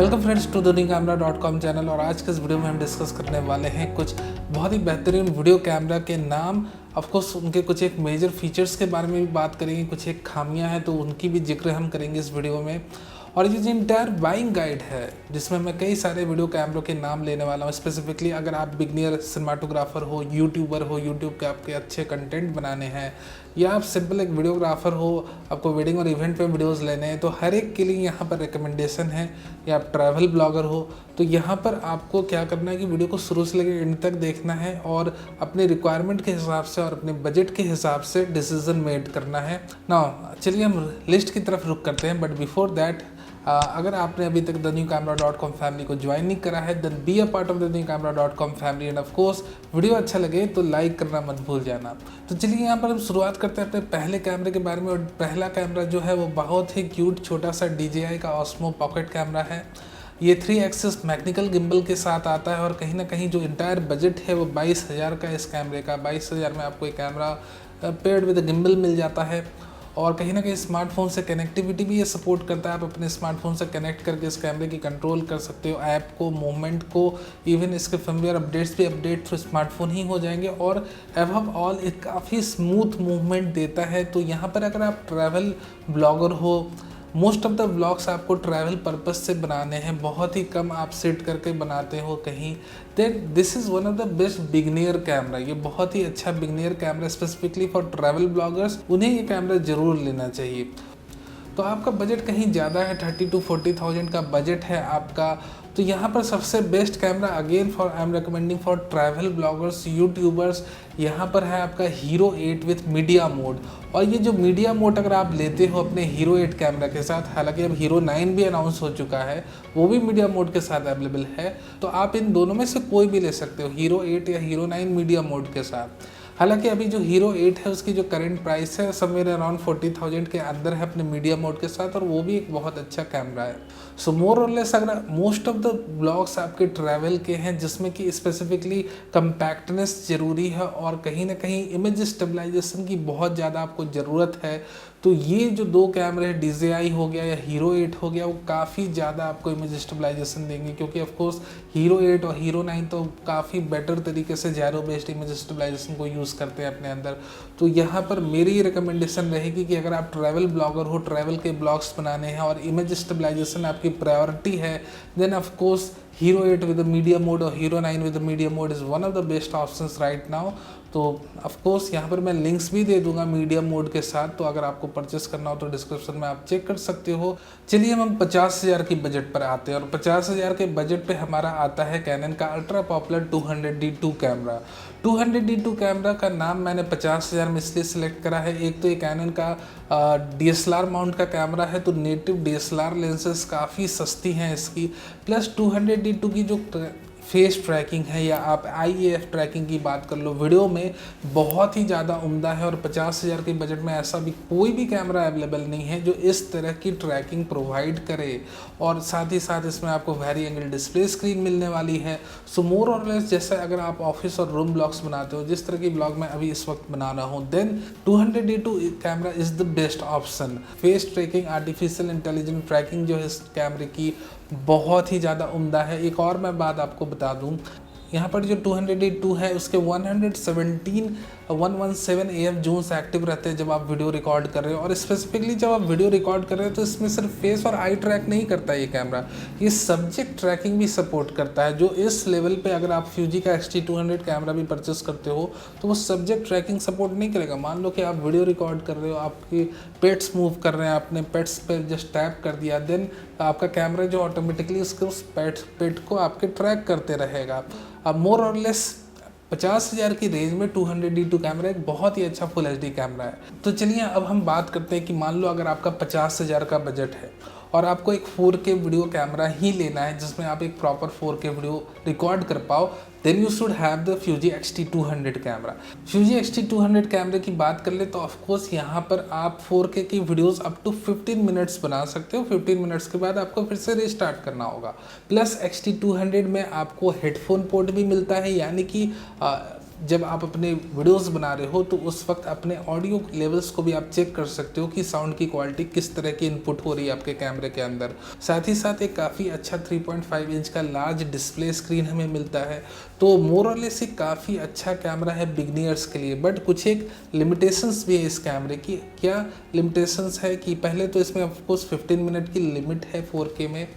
Welcome friends to dunycamera.com channel. और आज के इस वीडियो में हम डिस्कस करने वाले हैं कुछ बहुत ही बेहतरीन वीडियो कैमरा के नाम। ऑफकोर्स उनके कुछ एक मेजर फीचर्स के बारे में भी बात करेंगे, कुछ एक खामियां हैं तो उनकी भी जिक्र हम करेंगे इस वीडियो में। और ये जो इंटायर बाइंग गाइड है जिसमें मैं कई सारे वीडियो कैमरों के नाम लेने वाला हूँ। स्पेसिफिकली अगर आप बिगनियर सिनेमाटोग्राफर हो, यूट्यूबर हो, यूट्यूब के आपके अच्छे कंटेंट बनाने हैं, या आप सिंपल एक वीडियोग्राफर हो, आपको वेडिंग और इवेंट पे वीडियोस लेने हैं, तो हर एक के लिए यहाँ पर रिकमेंडेशन है। या आप ट्रैवल ब्लॉगर हो तो यहाँ पर आपको क्या करना है कि वीडियो को शुरू से लेकर एंड तक देखना है और अपने रिक्वायरमेंट के हिसाब से और अपने बजट के हिसाब से डिसीजन मेड करना है ना। चलिए हम लिस्ट की तरफ रुक करते हैं, बट बिफोर दैट अगर आपने अभी तक dunycamera.com फैमिली को ज्वाइन नहीं करा है then be a part of dunycamera.com family. End of course video अच्छा लगे तो लाइक करना मत भूल जाना। तो चलिए यहाँ पर हम शुरुआत करते हैं अपने पहले कैमरे के बारे में। और पहला कैमरा जो है वो बहुत ही क्यूट छोटा सा DJI का ऑस्मो पॉकेट कैमरा है। ये 3 एक्सिस मैकेनिकल गिम्बल के साथ आता है और कहीं ना कहीं जो इंटायर बजट है वो 22,000 का इस कैमरे का। 22,000 में आपको एक कैमरा पेड विद गिम्बल मिल जाता है। और कहीं ना कहीं स्मार्टफोन से कनेक्टिविटी भी ये सपोर्ट करता है। आप अपने स्मार्टफोन से कनेक्ट करके इस कैमरे की कंट्रोल कर सकते हो, ऐप को, मूवमेंट को, इवन इसके फर्मवेयर अपडेट्स भी अपडेट थ्रू स्मार्टफोन ही हो जाएंगे। और अबव ऑल एक काफ़ी स्मूथ मूवमेंट देता है। तो यहाँ पर अगर आप ट्रैवल ब्लॉगर हो, मोस्ट ऑफ द ब्लॉग्स आपको ट्रैवल पर्पस से बनाने हैं, बहुत ही कम आप सिट करके बनाते हो कहीं, then this is one of the best beginner camera. ये बहुत ही अच्छा beginner camera specifically for travel bloggers, उन्हें ये कैमरा ज़रूर लेना चाहिए। तो आपका बजट कहीं ज़्यादा है, 30 to 40,000 का बजट है आपका, तो यहाँ पर सबसे best camera again for I am recommending for travel bloggers, YouTubers, यहाँ पर है आपका हीरो 8 विथ मीडिया मोड। और ये जो मीडिया मोड अगर आप लेते हो अपने हीरो 8 कैमरा के साथ, हालांकि अब हीरो 9 भी अनाउंस हो चुका है, वो भी मीडिया मोड के साथ अवेलेबल है, तो आप इन दोनों में से कोई भी ले सकते हो, हीरो 8 या हीरो 9 मीडिया मोड के साथ। हालांकि अभी जो हीरो 8 है उसकी जो करंट प्राइस है समवेयर अराउंड 40,000 के अंदर है अपने मीडिया मोड के साथ, और वो भी एक बहुत अच्छा कैमरा है। सो मोर और लेस अगर मोस्ट ऑफ द ब्लॉग्स आपके ट्रैवल के हैं जिसमें कि स्पेसिफिकली कम्पैक्टनेस ज़रूरी है और कहीं ना कहीं इमेज स्टेबलाइजेशन की बहुत ज़्यादा आपको ज़रूरत है, तो ये जो दो कैमरे हैं, DJI हो गया या हीरो 8 हो गया, वो काफ़ी ज़्यादा आपको इमेज स्टेबलाइजेशन देंगे। क्योंकि ऑफकोर्स हीरो 8 और हीरो 9 तो काफ़ी बेटर तरीके से जैरो बेस्ड इमेज स्टेबलाइजेशन को यूज़ करते हैं अपने अंदर। तो यहाँ पर मेरी रिकमेंडेशन रहेगी कि अगर आप ट्रैवल ब्लॉगर हो, ट्रैवल के ब्लॉग्स बनाने हैं और इमेज स्टेबलाइजेशन आपकी प्रायोरिटी है, then of course Hero 8 with media mod और Hero 9 with media mod is one of the best options right now. तो ऑफकोर्स यहाँ पर मैं लिंक्स भी दे दूंगा मीडिया मोड के साथ, तो अगर आपको परचेस करना हो तो डिस्क्रिप्शन में आप चेक कर सकते हो। चलिए हम 50,000 की बजट पर आते हैं, और 50,000 के बजट पे हमारा आता है कैनन का ultra popular 200D2 camera. 200D2 camera का नाम मैंने 50,000 में इसलिए सिलेक्ट करा है, एक तो ये कैनन का DSLR माउंट का कैमरा है, तो नेटिव DSLR लेंसेज काफ़ी सस्ती हैं इसकी, प्लस 200D2 की जो फेस ट्रैकिंग है या आप IAF ट्रैकिंग की बात कर लो, वीडियो में बहुत ही ज़्यादा उम्दा है। और 50,000 के बजट में ऐसा भी कोई भी कैमरा अवेलेबल नहीं है जो इस तरह की ट्रैकिंग प्रोवाइड करे, और साथ ही साथ इसमें आपको वेरी एंगल डिस्प्ले स्क्रीन मिलने वाली है। सो मोर और लेस जैसे अगर आप ऑफिस और रूम ब्लॉग्स बनाते हो, जिस तरह की ब्लॉग मैं अभी इस वक्त बना रहा हूँ, then 200D2 camera is the best option. Face tracking, artificial intelligent tracking जो है इस कैमरे की बहुत ही ज़्यादा उम्दा है। एक और मैं बात आपको बता दूं, यहाँ पर जो 200D2 है उसके 117 AF जोन्स एक्टिव रहते हैं जब आप वीडियो रिकॉर्ड कर रहे हो। और स्पेसिफिकली जब आप वीडियो रिकॉर्ड कर रहे हो तो इसमें सिर्फ फेस और आई ट्रैक नहीं करता ये कैमरा, ये सब्जेक्ट ट्रैकिंग भी सपोर्ट करता है, जो इस लेवल पे अगर आप फ्यूजी का XT200 कैमरा भी परचेस करते हो तो वो सब्जेक्ट ट्रैकिंग सपोर्ट नहीं करेगा। मान लो कि आप वीडियो रिकॉर्ड कर रहे हो, आपके पेट्स मूव कर रहे हैं, आपने पेट्स पर जस्ट टैप कर दिया, देन आपका कैमरा जो ऑटोमेटिकली उसके उस पेट को आपके ट्रैक करते रहेगा। अब मोर और लेस 50,000 की रेंज में 200D2 कैमरा एक बहुत ही अच्छा फुल HD कैमरा है। तो चलिए अब हम बात करते हैं कि मान लो अगर आपका 50,000 का बजट है और आपको एक 4K वीडियो कैमरा ही लेना है जिसमें आप एक प्रॉपर 4K वीडियो रिकॉर्ड कर पाओ, then you should have the Fuji XT200 camera. Fuji XT200 कैमरे की बात कर ले तो ऑफकोर्स यहाँ पर आप 4K की वीडियोस अप टू 15 मिनट्स बना सकते हो। 15 मिनट्स के बाद आपको फिर से रिस्टार्ट करना होगा। प्लस XT200 में आपको हेडफोन पोर्ट भी मिलता है, यानी कि जब आप अपने वीडियोस बना रहे हो तो उस वक्त अपने ऑडियो लेवल्स को भी आप चेक कर सकते हो कि साउंड की क्वालिटी किस तरह की इनपुट हो रही है आपके कैमरे के अंदर। साथ ही साथ एक काफ़ी अच्छा 3.5 इंच का लार्ज डिस्प्ले स्क्रीन हमें मिलता है। तो मोर और लेस काफ़ी अच्छा कैमरा है बिगनियर्स के लिए। बट कुछ एक लिमिटेशंस भी है इस कैमरे की। क्या लिमिटेशंस है कि पहले तो इसमें ऑफकोर्स 15 मिनट की लिमिट है 4K में,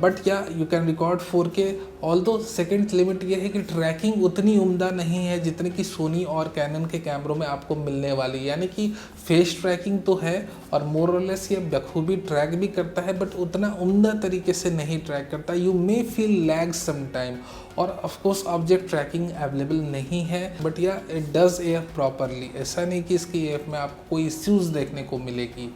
बट या you can record 4K। Although second limit ये है कि ट्रैकिंग उतनी उम्दा नहीं है जितनी कि सोनी और कैनन के कैमरों में आपको मिलने वाली, यानी कि फेस ट्रैकिंग तो है और मोर और लेस ये बखूबी ट्रैक भी करता है, बट उतना उम्दा तरीके से नहीं ट्रैक करता। You may feel lag some time. और ऑफकोर्स ऑब्जेक्ट ट्रैकिंग अवेलेबल नहीं है, बट या इट डज एफ प्रॉपरली। ऐसा नहीं कि इसकी एफ में आपको कोई इश्यूज़ देखने को मिलेगी।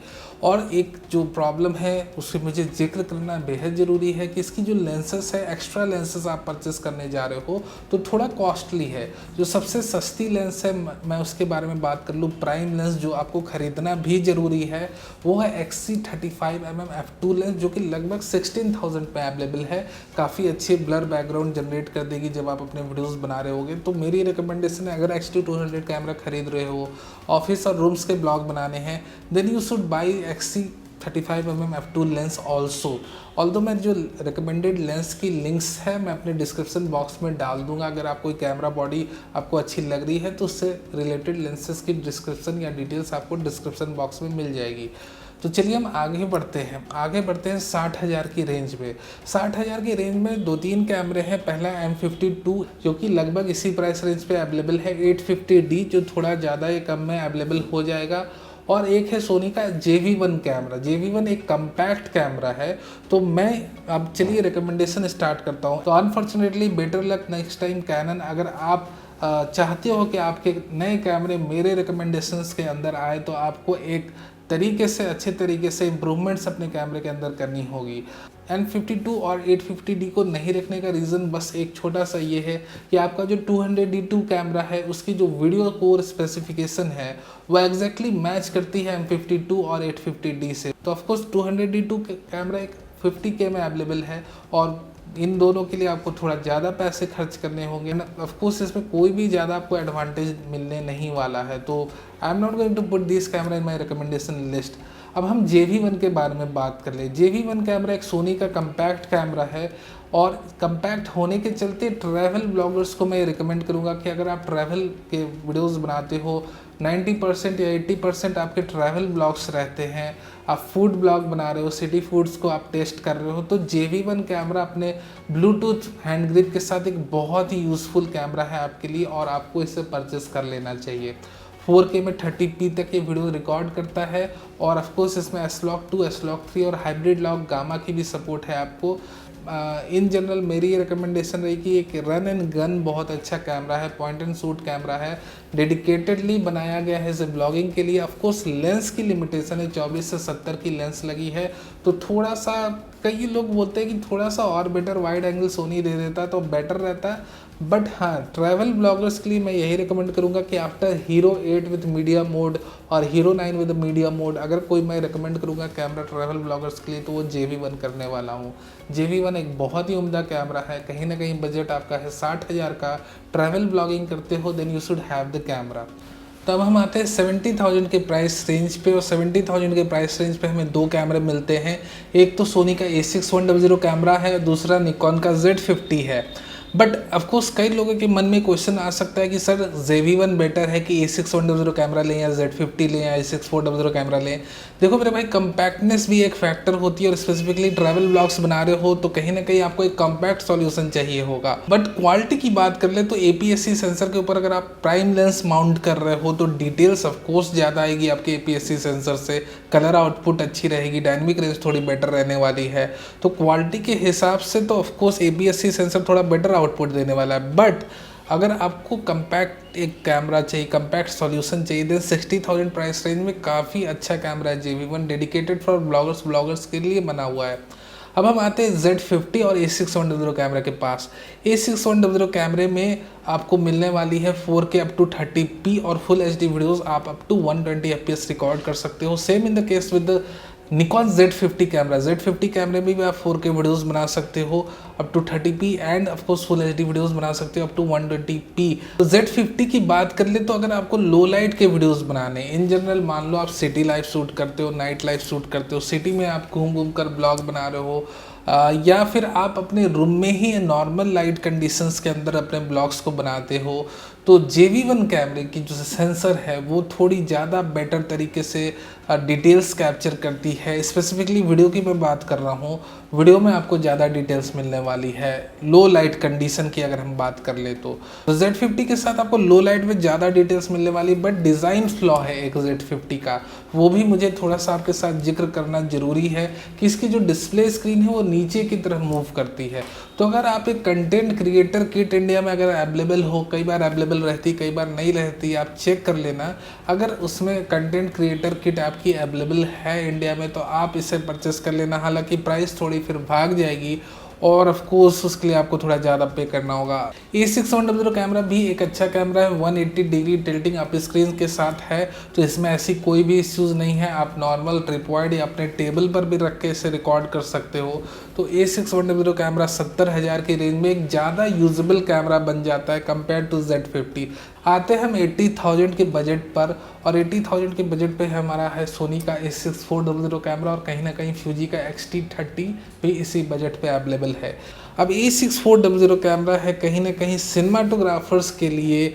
और एक जो प्रॉब्लम है उससे मुझे जिक्र करना बेहद ज़रूरी है कि इसकी जो लेंसेस है, एक्स्ट्रा लेंसेस आप परचेस करने जा रहे हो तो थोड़ा कॉस्टली है। जो सबसे सस्ती लेंस है, मैं उसके बारे में बात कर लूँ, प्राइम लेंस जो आपको ख़रीदना भी ज़रूरी है, वो है XC35mm f2 लेंस, जो कि लगभग 16,000 पे अवेलेबल है। काफ़ी अच्छी ब्लर बैकग्राउंड जनरेट कर देगी जब आप अपने वीडियोस बना रहे होगे। तो मेरी रिकमेंडेशन है, अगर X-T200 कैमरा खरीद रहे हो, ऑफिस और रूम्स के ब्लॉग बनाने हैं, then you should buy XC35mm f2 lens also. Although मैं जो रिकमेंडेड लेंस की लिंक्स है मैं अपने डिस्क्रिप्शन बॉक्स में डाल दूंगा। अगर आप कोई कैमरा बॉडी आपको अच्छी लग रही है तो उससे रिलेटेड लेंसेज की डिस्क्रिप्शन या डिटेल्स आपको डिस्क्रिप्शन बॉक्स में मिल जाएगी। तो चलिए हम आगे बढ़ते हैं 60,000 की रेंज में। 60,000 की रेंज में 2-3 कैमरे हैं। पहला M52 जो कि लगभग इसी प्राइस रेंज पे अवेलेबल है, 850D जो थोड़ा ज़्यादा या कम में अवेलेबल हो जाएगा। और एक है सोनी का JV1 कैमरा। JV1 एक कम्पैक्ट कैमरा है। तो मैं अब चलिए रिकमेंडेशन स्टार्ट करता हूँ। तो unfortunately better luck next time Canon, अगर आप चाहते हो कि आपके नए कैमरे मेरे रिकमेंडेशंस के अंदर आए तो आपको एक तरीके से अच्छे तरीके से इम्प्रूवमेंट्स अपने कैमरे के अंदर करनी होगी। M52 और 850D को नहीं रखने का रीज़न बस एक छोटा सा ये है कि आपका जो 200D2 कैमरा है उसकी जो वीडियो कोर स्पेसिफिकेशन है वो एग्जैक्टली मैच करती है M52 और 850D से। तो ऑफकोर्स 200D2 कैमरा एक 50K में अवेलेबल है और इन दोनों के लिए आपको थोड़ा ज़्यादा पैसे खर्च करने होंगे ना। ऑफकोर्स इसमें कोई भी ज़्यादा आपको एडवांटेज मिलने नहीं वाला है। तो I am not going to put this camera in my recommendation list. अब हम JV1 के बारे में बात कर ले। JV1 कैमरा एक सोनी का कम्पैक्ट कैमरा है और कम्पैक्ट होने के चलते ट्रैवल ब्लॉगर्स को मैं रिकमेंड करूँगा कि अगर आप ट्रैवल के वीडियोस बनाते हो, 90% या 80% आपके ट्रैवल ब्लॉग्स रहते हैं, आप फूड ब्लॉग बना रहे हो, सिटी फूड्स को आप टेस्ट कर रहे हो, तो JV1 कैमरा अपने ब्लूटूथ हैंड ग्रिप के साथ एक बहुत ही यूज़फुल कैमरा है आपके लिए और आपको इसे परचेस कर लेना चाहिए। 4K में 30p तक ये वीडियो रिकॉर्ड करता है और ऑफकोर्स इसमें S-Log2, S-Log3 और हाइब्रिड लॉक गामा की भी सपोर्ट है आपको। इन जनरल मेरी रिकमेंडेशन रही कि एक रन एंड गन बहुत अच्छा कैमरा है, पॉइंट एंड शूट कैमरा है, डेडिकेटेडली बनाया गया है इसे ब्लॉगिंग के लिए। ऑफकोर्स लेंस की लिमिटेशन है, 24 से 70 की लेंस लगी है। तो थोड़ा सा कई लोग बोलते हैं कि थोड़ा सा और बेटर वाइड एंगल सोनी दे देता तो बेटर रहता, बट हाँ ट्रैवल ब्लॉगर्स के लिए मैं यही रिकमेंड करूँगा कि after hero 8 with media mod और हीरो 9 विद मीडिया मोड अगर कोई मैं रिकमेंड करूँगा कैमरा ट्रैवल ब्लॉगर्स के लिए तो वो JV1 करने वाला हूँ। JV1 एक बहुत ही उम्दा कैमरा है। कहीं ना कहीं बजट आपका है 60,000 का, ट्रैवल ब्लॉगिंग करते हो then you should have the camera. तब हम आते हैं 70,000 के प्राइस रेंज पे और 70,000 के प्राइस रेंज पे हमें दो कैमरे मिलते हैं। एक तो सोनी का A6100 कैमरा है, दूसरा निकॉन का Z50 है। बट ऑफकोर्स कई लोगों के मन में क्वेश्चन आ सकता है कि सर JV1 बेटर है कि A6100 कैमरा लें या Z50 लें या A6400 कैमरा लें। देखो मेरे भाई, कम्पैक्टनेस भी एक फैक्टर होती है और स्पेसिफिकली ट्रैवल ब्लॉग्स बना रहे हो तो कहीं ना कहीं आपको एक कम्पैक्ट सॉल्यूशन चाहिए होगा। बट क्वालिटी की बात कर ले तो APS-C सेंसर के ऊपर अगर आप प्राइम लेंस माउंट कर रहे हो तो डिटेल्स ऑफकोर्स ज़्यादा आएगी आपके APS-C सेंसर से, कलर आउटपुट अच्छी रहेगी, डायनेमिक रेंज थोड़ी बेटर रहने वाली है। तो क्वालिटी के हिसाब से तो ऑफकोर्स APS-C सेंसर थोड़ा बेटर आउटपुट देने वाला है। बट अगर आपको कम्पैक्ट एक कैमरा चाहिए, कम्पैक्ट सॉल्यूशन चाहिए, देन 60,000 प्राइस रेंज में काफ़ी अच्छा कैमरा है JV1, डेडिकेटेड फॉर ब्लॉगर्स के लिए बना हुआ है। अब हम आते हैं Z50 और A6100 कैमरा के पास। A6100 कैमरे में आपको मिलने वाली है 4K अप टू 30p और फुल HD वीडियोस आप अप टू 120 fps रिकॉर्ड कर सकते हो। Same in the case with Nikon Z50 camera. Z50 कैमरे में भी आप 4K वीडियोस बना सकते हो up to 30p and of course full HD videos बना सकते हो अप टू 120p। तो Z50 की बात कर ले तो अगर आपको लो लाइट के वीडियोस बनाने, इन जनरल मान लो आप सिटी लाइफ शूट करते हो, नाइट लाइफ शूट करते हो, सिटी में आप घूम घूम कर ब्लॉग बना रहे हो, या फिर आप अपने रूम में ही नॉर्मल लाइट कंडीशंस के अंदर अपने ब्लॉग्स को बनाते हो, तो JV1 कैमरे की जो सेंसर है वो थोड़ी ज़्यादा बेटर तरीके से डिटेल्स कैप्चर करती है। स्पेसिफिकली वीडियो की मैं बात कर रहा हूँ, वीडियो में आपको ज़्यादा डिटेल्स मिलने वाली है लो लाइट कंडीशन की अगर हम बात कर ले तो Z50 के साथ आपको लो लाइट में ज़्यादा डिटेल्स मिलने वाली। बट डिज़ाइन फ्लॉ है एक Z50 का, वो भी मुझे थोड़ा सा आपके साथ जिक्र करना ज़रूरी है कि इसकी जो डिस्प्ले स्क्रीन है वो नीचे की तरफ मूव करती है। तो अगर आप एक कंटेंट क्रिएटर किट इंडिया में अगर अवेलेबल हो, कई बार अवेलेबल रहती कई बार नहीं रहती, आप चेक कर लेना। अगर उसमें कंटेंट क्रिएटर किट आपकी अवेलेबल है इंडिया में तो आप इसे परचेस कर लेना। हालांकि प्राइस थोड़ी फिर भाग जाएगी और ऑफ कोर्स उसके लिए आपको थोड़ा ज़्यादा पे करना होगा। A6100 कैमरा भी एक अच्छा कैमरा है, 180 डिग्री टिल्टिंग आप स्क्रीन के साथ है, तो इसमें ऐसी कोई भी इश्यूज़ नहीं है। आप नॉर्मल ट्रिपॉइड या अपने टेबल पर भी रख के इसे रिकॉर्ड कर सकते हो। तो A6100 कैमरा 70,000 की रेंज में एक ज़्यादा यूजेबल कैमरा बन जाता है कंपेयर टू Z50। आते हम 80,000 के बजट पर, और 80,000 के बजट पे हमारा है सोनी का A6400 कैमरा, और कहीं ना कहीं फ्यूजी का X-T30 भी इसी बजट पे अवेलेबल है। अब A6400 कैमरा है कहीं ना कहीं सिनेमाटोग्राफर्स के लिए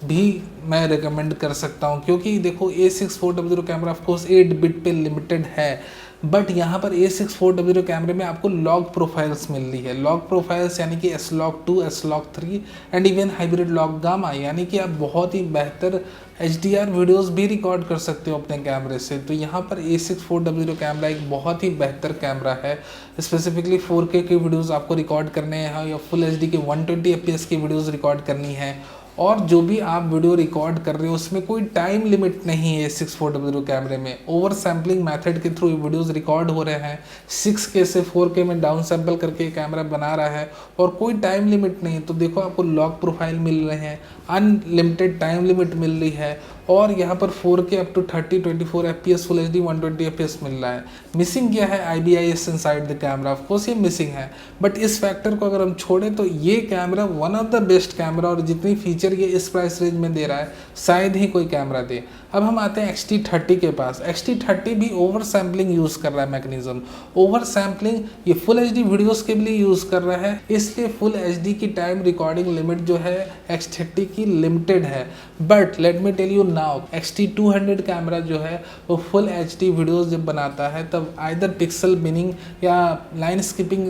भी मैं रिकमेंड कर सकता हूँ, क्योंकि देखो A6400 camera of course 8 bit पे लिमिटेड है, बट यहाँ पर A6400 कैमरे में आपको लॉग प्रोफाइल्स मिल रही है। लॉग प्रोफाइल्स यानी कि S-Log2, S-Log3 and even hybrid log gamma, यानी कि आप बहुत ही बेहतर HDR वीडियोस भी रिकॉर्ड कर सकते हो अपने कैमरे से। तो यहाँ पर A6400 कैमरा एक बहुत ही बेहतर कैमरा है। स्पेसिफिकली 4K के वीडियोस आपको रिकॉर्ड करने हैं या फुल HD के 120 FPS की वीडियोस रिकॉर्ड करनी है, और जो भी आप वीडियो रिकॉर्ड कर रहे हो उसमें कोई टाइम लिमिट नहीं है। 6400 कैमरे में ओवर सैम्पलिंग मेथड के थ्रू वीडियोस रिकॉर्ड हो रहे हैं, 6K से 4K में डाउन सैम्पल करके कैमरा बना रहा है, और कोई टाइम लिमिट नहीं। तो देखो आपको लॉग प्रोफाइल मिल रहे हैं, अनलिमिटेड टाइम लिमिट मिल रही है, और यहाँ पर 4K up to 30-24 FPS full HD 120 FPS मिल रहा है। मिसिंग क्या है? IBIS inside the camera, of course ये मिसिंग है, बट इस फैक्टर को अगर हम छोड़ें तो ये camera one of the best camera, और जितनी फीचर ये इस प्राइस रेंज में दे रहा है शायद ही कोई कैमरा दे। अब हम आते हैं X-T30 के पास। X-T30 भी ओवर सैम्पलिंग यूज़ कर रहा है मैकेनिज्म। ओवर सैम्पलिंग ये फुल HD वीडियोस के लिए यूज़ कर रहा है, इसलिए फुल HD की टाइम रिकॉर्डिंग लिमिट जो है X-30 की लिमिटेड है। But let me tell you now, X-T200 camera जो है वो फुल HD वीडियोस जब बनाता है तब आइदर पिक्सल बिनिंग या लाइन स्किपिंग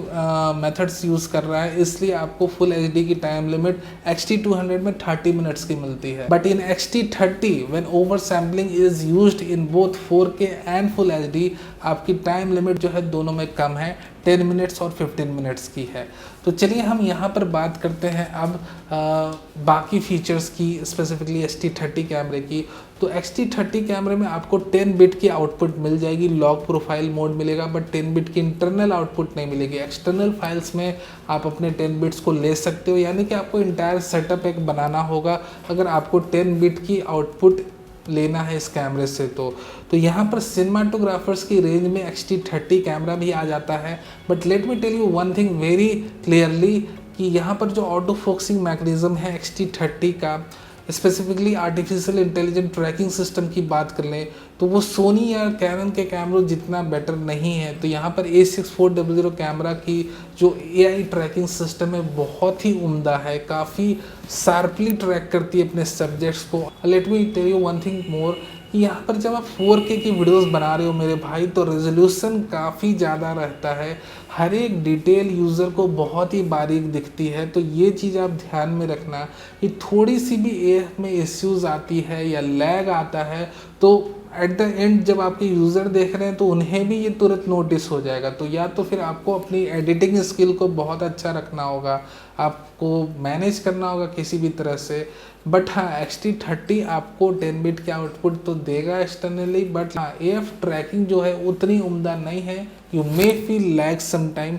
मेथड्स यूज़ कर रहा है, इसलिए आपको फुल HD की टाइम लिमिट X-T200 में 30 मिनट्स की मिलती है। But in X-T30 when over sampling is used in both 4K and full HD, आपकी टाइम लिमिट जो है दोनों में कम है, 10 मिनट्स और 15 मिनट्स की है। तो चलिए हम यहाँ पर बात करते हैं अब बाकी फीचर्स की, स्पेसिफिकली X-T30 कैमरे की। तो X-T30 कैमरे में आपको 10 बिट की आउटपुट मिल जाएगी, लॉग प्रोफाइल मोड मिलेगा, बट 10 बिट की इंटरनल आउटपुट नहीं मिलेगी। एक्सटर्नल फाइल्स में आप अपने 10 बिट्स को ले सकते हो, यानी कि आपको इंटायर सेटअप एक बनाना होगा अगर आपको 10 बिट की आउटपुट लेना है इस कैमरे से। तो यहाँ पर सिनेमाटोग्राफर्स की रेंज में X-T30 कैमरा भी आ जाता है। But let me tell you one thing very clearly कि यहाँ पर जो ऑटो फोकसिंग मैकेनिज्म है X-T30 का, specifically artificial intelligent tracking system की बात कर लें तो वो सोनी या कैनन के कैमरों जितना बेटर नहीं है। तो यहाँ पर A6400 कैमरा की जो AI ट्रैकिंग सिस्टम है बहुत ही उम्दा है, काफ़ी शार्पली ट्रैक करती है अपने सब्जेक्ट्स को। Let me tell you one thing more कि यहाँ पर जब आप 4K की वीडियोस बना रहे हो मेरे भाई, तो रेजोल्यूशन काफ़ी ज़्यादा रहता है, हर एक डिटेल यूज़र को बहुत ही बारीक दिखती है। तो ये चीज़ आप ध्यान में रखना कि थोड़ी सी भी AF में इश्यूज़ आती है या लैग आता है तो एट द एंड जब आपके यूज़र देख रहे हैं तो उन्हें भी ये तुरंत नोटिस हो जाएगा। तो या तो फिर आपको अपनी एडिटिंग स्किल को बहुत अच्छा रखना होगा, आपको मैनेज करना होगा किसी भी तरह से। बट हाँ, X-T30 आपको 10 बिट की आउटपुट तो देगा एक्सटर्नली, बट हाँ AF ट्रैकिंग जो है उतनी उम्दा नहीं है, you may feel lag some time,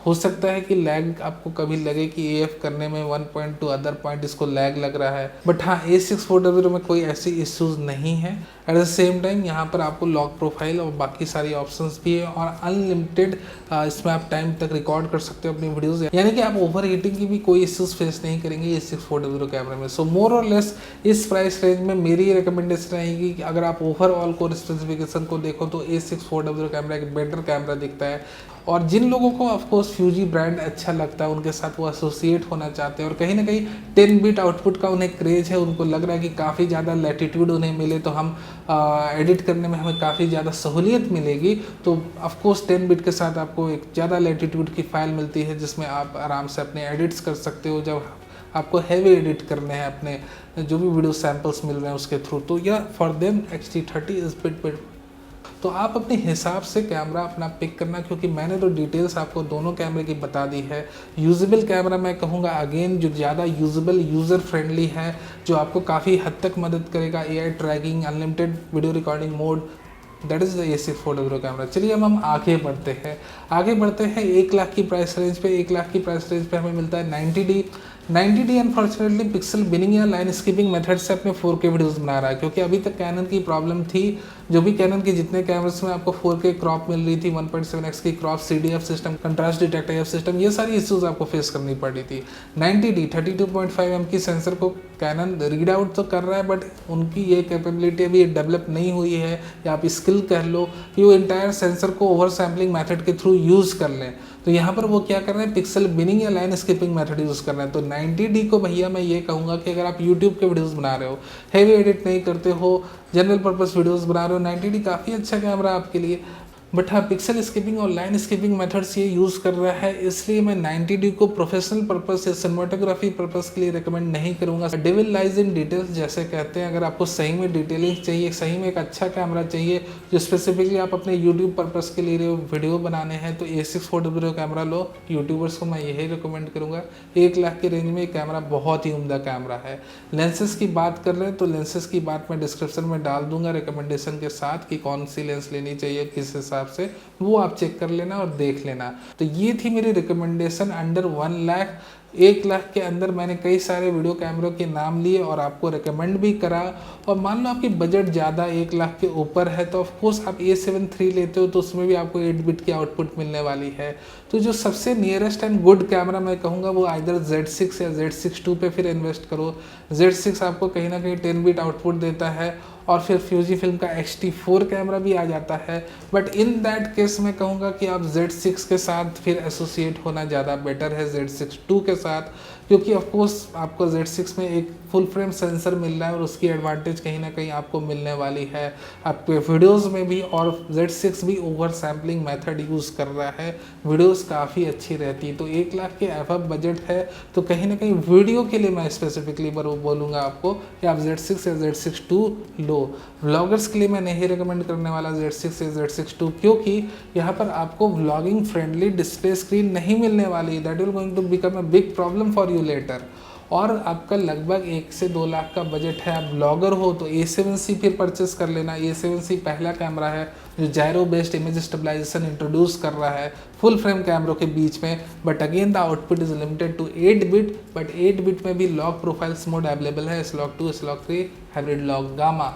हो सकता है कि लैग आपको कभी लगे कि AF करने में 1.2 अदर पॉइंट इसको लैग लग रहा है, बट हाँ A6400 में कोई ऐसी इश्यूज नहीं है। एट द सेम टाइम यहाँ पर आपको लॉक प्रोफाइल और बाकी सारी ऑप्शंस भी है और अनलिमिटेड इसमें आप टाइम तक रिकॉर्ड कर सकते हो अपनी वीडियोस, यानी कि आप ओवर हीटिंग की भी कोई इश्यूज फेस नहीं करेंगे A6400 कैमरे में। सो मोर और लेस इस प्राइस रेंज में मेरी रिकमेंडेशन रहेगी कि अगर आप ओवरऑल कोर स्पेसिफिकेशन को देखो तो A6400 कैमरा एक बेटर कैमरा दिखता है। और जिन लोगों को ऑफकोर्स फ्यूजी ब्रांड अच्छा लगता है उनके साथ वो एसोसिएट होना चाहते हैं और कहीं ना कहीं 10 बिट आउटपुट का उन्हें क्रेज है, उनको लग रहा है कि काफ़ी ज़्यादा लैटिट्यूड उन्हें मिले तो हम एडिट करने में हमें काफ़ी ज़्यादा सहूलियत मिलेगी, तो ऑफकोर्स 10 बिट के साथ आपको एक ज़्यादा लैटिट्यूड की फाइल मिलती है जिसमें आप आराम से अपने एडिट्स कर सकते हो जब आपको हैवी एडिट करने हैं अपने जो भी वीडियो सैम्पल्स मिल रहे हैं उसके थ्रू। तो या for them X-T30 is bit. तो आप अपने हिसाब से कैमरा अपना पिक करना, क्योंकि मैंने तो डिटेल्स आपको दोनों कैमरे की बता दी है। यूजेबल कैमरा मैं कहूँगा अगेन जो ज़्यादा यूजेबल यूज़र फ्रेंडली है, जो आपको काफ़ी हद तक मदद करेगा, AI tracking, unlimited video recording mode, that is the A6400 camera. चलिए अब हम आगे बढ़ते हैं 1 लाख की प्राइस रेंज पे। 1 लाख की प्राइस रेंज पे हमें मिलता है 90D अनफॉर्चुनेटली पिक्सल बिनिंग या लाइन स्किपिंग मेथड से अपने 4K वीडियोस बना रहा है, क्योंकि अभी तक कैनन की प्रॉब्लम थी, जो भी कैनन के जितने कैमरास में आपको 4K क्रॉप मिल रही थी, 1.7x की crop, CDF system, contrast detector system, ये सारी इश्यूज आपको फेस करनी पड़ी थी। 90D 32.5mm की सेंसर को कैनन रीड आउट तो कर रहा है, बट उनकी ये कैपेबिलिटी अभी डेवलप नहीं हुई है, या आप स्किल कह लो कि वो इंटायर सेंसर को ओवर सैम्पलिंग मेथड के थ्रू यूज़ कर लें। तो यहाँ पर वो क्या कर रहे हैं, पिक्सल बिनिंग या लाइन स्किपिंग मेथड यूज़ कर रहे हैं। तो 90D को भैया मैं ये कहूँगा कि अगर आप YouTube के वीडियोस बना रहे हो, हैवी एडिट नहीं करते हो, जनरल पर्पस वीडियोस बना रहे हो, 90D काफ़ी अच्छा कैमरा आपके लिए। बट हाँ, पिक्सल स्किपिंग और लाइन स्किपिंग मेथड्स ये यूज़ कर रहा है, इसलिए मैं 90D को प्रोफेशनल पर्पस या सिनेमाटोग्राफी पर्पस के लिए रिकमेंड नहीं करूँगा। डेविल लाइज इन डिटेल्स जैसे कहते हैं, अगर आपको सही में डिटेलिंग चाहिए, सही में एक अच्छा कैमरा चाहिए जो स्पेसिफिकली आप अपने यूट्यूब पर्पस के लिए वीडियो बनाने हैं, तो A6400 कैमरा लो। यूट्यूबर्स को मैं यही रिकमेंड करूँगा। 1 लाख के रेंज में कैमरा बहुत ही उम्दा कैमरा है। लेंसेज की बात कर रहे हैं तो लेंसेज की बात मैं डिस्क्रिप्शन में डाल दूंगा रिकमेंडेशन के साथ कि कौन सी लेंस लेनी चाहिए, किस हिसाब से, वो आप चेक कर लेना और देख लेना। तो ये थी मेरी रिकमेंडेशन अंडर 1 लाख। 1 लाख के अंदर मैंने कई सारे वीडियो कैमरों के नाम लिए और आपको रिकमेंड भी करा। और मान लो आपकी बजट ज़्यादा 1 लाख के ऊपर है तो ऑफकोर्स आप A7 III लेते हो तो उसमें भी आपको 8 बिट की आउटपुट मिलने वाली है। तो जो सबसे नियरेस्ट एंड गुड कैमरा मैं कहूँगा वो आइदर Z6 या Z6 II पे फिर इन्वेस्ट करो। Z6 आपको कहीं ना कहीं 10 बिट आउटपुट देता है और फिर फ्यूजी फिल्म का X-T4 कैमरा भी आ जाता है। बट इन दैट केस मैं कहूँगा कि आप Z6 के साथ फिर एसोसिएट होना ज़्यादा बेटर है Z6 II के साथ, क्योंकि ऑफकोर्स आपको Z6 में एक फुल फ्रेम सेंसर मिल रहा है और उसकी एडवांटेज कहीं ना कहीं आपको मिलने वाली है आपके वीडियोस में भी। और Z6 भी ओवर सैम्पलिंग मेथड यूज़ कर रहा है, वीडियोस काफ़ी अच्छी रहती है। तो 1 लाख के एबव बजट है तो कहीं ना कहीं वीडियो के लिए मैं स्पेसिफिकली बोलूँगा आपको कि आप Z6 या Z6 II लो। व्लॉगर्स के लिए मैं नहीं रिकमेंड करने वाला Z6 या Z6 II, क्योंकि यहाँ पर आपको व्लॉगिंग फ्रेंडली डिस्प्ले स्क्रीन नहीं मिलने वाली। That will going to become a big problem for you later. और आपका लगभग 1 से 2 लाख का बजट है, आप ब्लॉगर हो तो A7C फिर परचेस कर लेना। A7C पहला कैमरा है जो gyro based image stabilisation introduce कर रहा है फुल फ्रेम कैमरों के बीच में। But again the output is limited to 8 bit, but 8 bit में भी लॉक प्रोफाइल्स मोड अवेलेबल है, S-Log2, S-Log3, hybrid log gamma.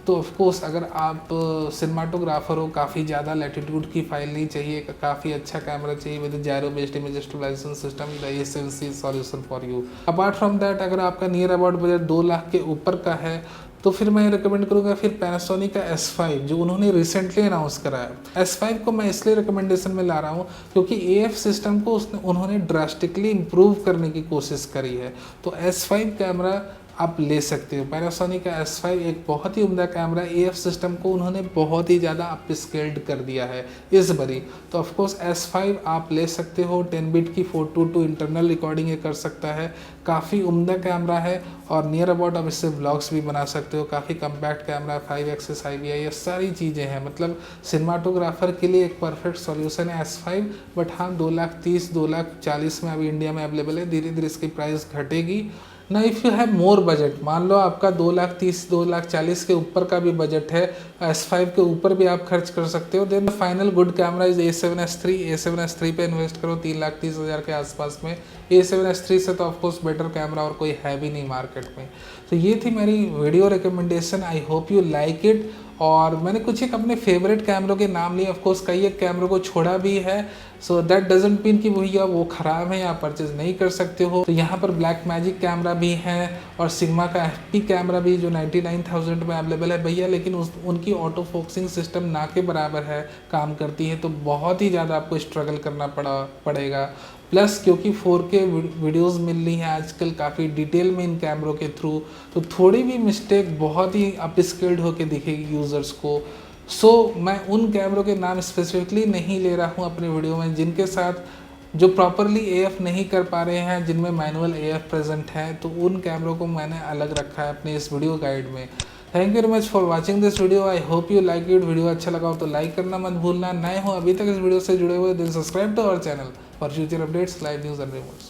तो ऑफकोर्स अगर आप सिनेमाटोग्राफर हो, काफ़ी ज़्यादा लैटिट्यूड की फाइल नहीं चाहिए, काफ़ी अच्छा कैमरा चाहिए with gyro based image stabilisation system, the A7C solution for you. Apart from that अगर आपका नियर अबाउट बजट 2 लाख के ऊपर का है तो फिर मैं रिकमेंड करूँगा फिर पैनासोनिक का S5 जो उन्होंने रिसेंटली अनाउंस करा है। S5 को मैं इसलिए रिकमेंडेशन में ला रहा हूँ क्योंकि AF सिस्टम को उन्होंने ड्रास्टिकली इम्प्रूव करने की कोशिश करी है। तो S5 कैमरा आप ले सकते हो। पैनासोनिक का S5 एक बहुत ही उम्दा कैमरा है, AF सिस्टम को उन्होंने बहुत ही ज़्यादा अप स्केल्ड कर दिया है इस बारी। तो ऑफकोर्स S5 आप ले सकते हो। 10 बिट की 422 इंटरनल रिकॉर्डिंग ये कर सकता है, काफ़ी उम्दा कैमरा है और नियर अबाउट आप इससे व्लॉग्स भी बना सकते हो। काफ़ी कम्पैक्ट कैमरा, 5 एक्सिस IBI, ये सारी चीज़ें हैं, मतलब सिनेमाटोग्राफर के लिए एक परफेक्ट सॉल्यूशन है S5। बट हाँ 2,30,000 2,40,000 में अभी इंडिया में अवेलेबल है, धीरे धीरे इसकी प्राइस घटेगी। ना if you have more budget, मान लो आपका 2,30,000 2,40,000 के ऊपर का भी बजट है, S5 के ऊपर भी आप खर्च कर सकते हो, then final good camera is A7S3 पे इन्वेस्ट करो 3,30,000 के आसपास में। A7S3 से तो ऑफकोर्स बेटर कैमरा और कोई है भी नहीं मार्केट में। तो ये थी मेरी video recommendation, I hope you like it. और मैंने कुछ एक अपने फेवरेट कैमरों के नाम लिए, ऑफकोर्स कई एक कैमरों को छोड़ा भी है, सो दैट डजेंट मीन कि भैया वो ख़राब है या परचेज नहीं कर सकते हो। तो यहाँ पर ब्लैक मैजिक कैमरा भी है और सिग्मा का FP कैमरा भी जो 99,000 में अवेलेबल है भैया, लेकिन उनकी ऑटो फोकसिंग सिस्टम ना के बराबर है काम करती है, तो बहुत ही ज़्यादा आपको स्ट्रगल करना पड़ेगा। प्लस क्योंकि 4K वीडियोस मिल रही हैं आजकल काफ़ी डिटेल में इन कैमरों के थ्रू, तो थोड़ी भी मिस्टेक बहुत ही अपस्किल्ड होकर दिखेगी यूज़र्स को। सो मैं उन कैमरों के नाम स्पेसिफिकली नहीं ले रहा हूँ अपने वीडियो में जिनके साथ जो प्रॉपरली AF नहीं कर पा रहे हैं, जिनमें मैनुअल AF प्रेजेंट है, तो उन कैमरों को मैंने अलग रखा है अपने इस वीडियो गाइड में। Thank you very much for watching this video, I hope you like it. Video अच्छा लगा हो तो लाइक करना मत भूलना, नए हो अभी तक इस वीडियो से जुड़े हुए then subscribe to our channel for future updates, live news and reviews.